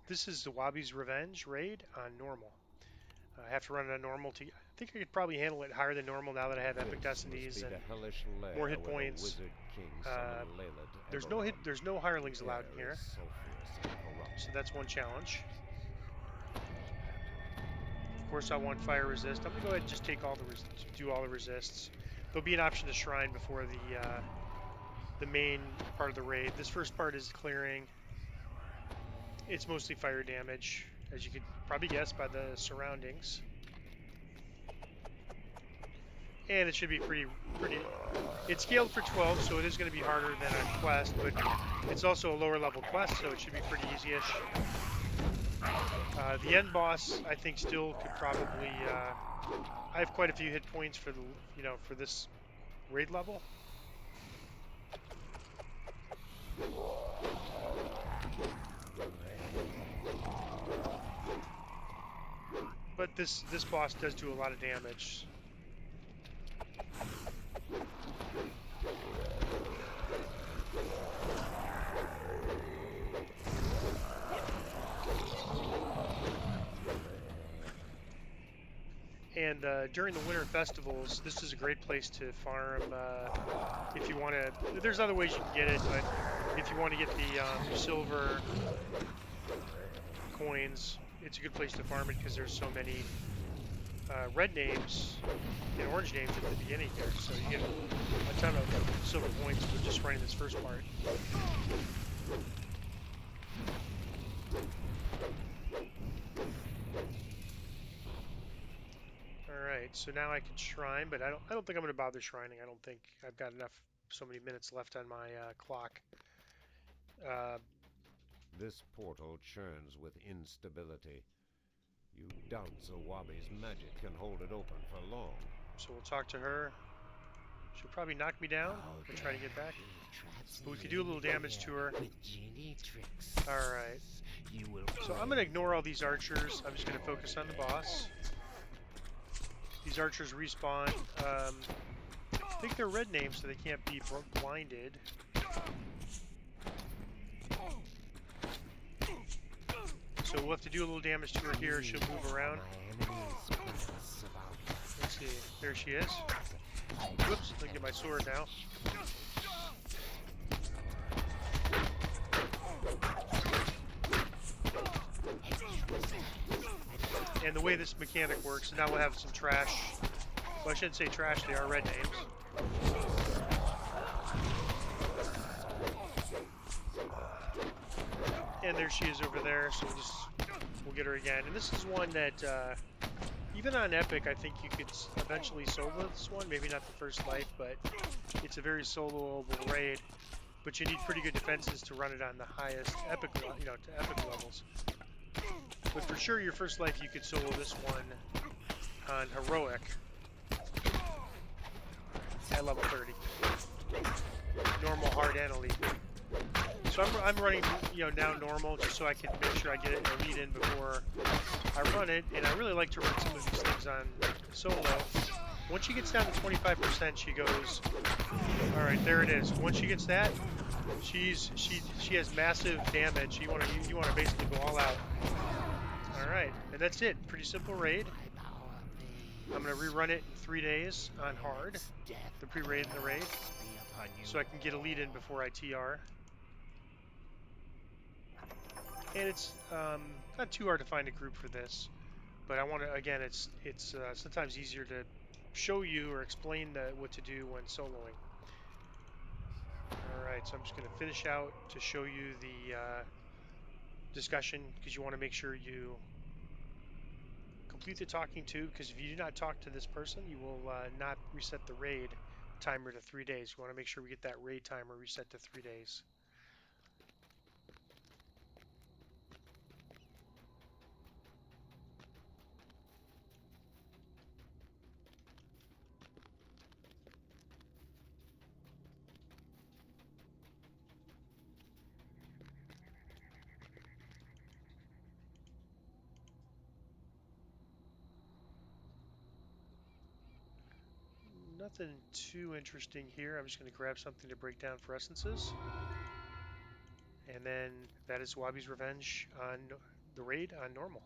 This is Zawabi's Revenge raid on normal. I have to run it on normal to. I think I could probably handle it higher than normal now that I have epic This must destinies be the and hellish more lair hit where the points. wizard king Uh, summoned Layla to there's no hit. Eberron. There's no The hirelings allowed in air is here, sulfurous and so corrupt. that's one challenge. Of course, I want fire resist. I'm gonna go ahead and just take all the do all the resists. There'll be an option to shrine before the main part of the raid. This first part is clearing. It's mostly fire damage, as you could probably guess by the surroundings. And it should be pretty. It's scaled for 12, so it is going to be harder than a quest, but it's also a lower level quest, so it should be pretty easy-ish. The end boss, I think, still could probably. I have quite a few hit points for the, for this raid level, but this boss does do a lot of damage. And during the winter festivals, this is a great place to farm if you want to. There's other ways you can get it, but if you want to get the silver coins, it's a good place to farm it because there's so many red names and orange names at the beginning here. So you get a ton of silver points for just running this first part. All right, so now I can shrine, but I don't think I'm going to bother shrining. I don't think I've got enough so many minutes left on my clock. Uh, This portal churns with instability. You doubt Zawabi's magic can hold it open for long. so we'll talk to her. She'll probably knock me down. Oh, We'll there. try to get back. He traps But we me could do a in little damage to here her. with genie tricks. All right. You will So I'm going to ignore all these archers. I'm just going to focus on the boss. These archers respawn. I think they're red names, so they can't be blinded. So we'll have to do a little damage to her here. She'll move around. Let's see. There she is. Whoops. Let me get my sword now. And the way this mechanic works, now we'll have some trash. Well, I shouldn't say trash, they are red names. And there she is over there, so we'll get her again. And this is one that, even on Epic, I think you could eventually solo this one. Maybe not the first life, but it's a very soloable raid. But you need pretty good defenses to run it on the highest Epic, to Epic levels. But for sure, your first life, you could solo this one on Heroic at level 30. Normal, hard, and elite. So I'm running, now normal just so I can make sure I get it elite in before I run it. And I really like to run some of these things on solo. Once she gets down to 25%, she goes. All right, there it is. Once she gets that, she has massive damage. You want to basically go all out. All right, and that's it. Pretty simple raid. I'm gonna rerun it in 3 days on hard, the pre-raid and the raid, so I can get a lead in before I TR. And it's not too hard to find a group for this, but I want to again, it's sometimes easier to show you or explain what to do when soloing. All right, so I'm just gonna finish out to show you the discussion because you want to make sure you complete the talking to, because if you do not talk to this person, you will not reset the raid timer to 3 days. We want to make sure we get that raid timer reset to 3 days. Nothing too interesting here. I'm just going to grab something to break down for essences. And then that is Wabi's Revenge on the raid on normal.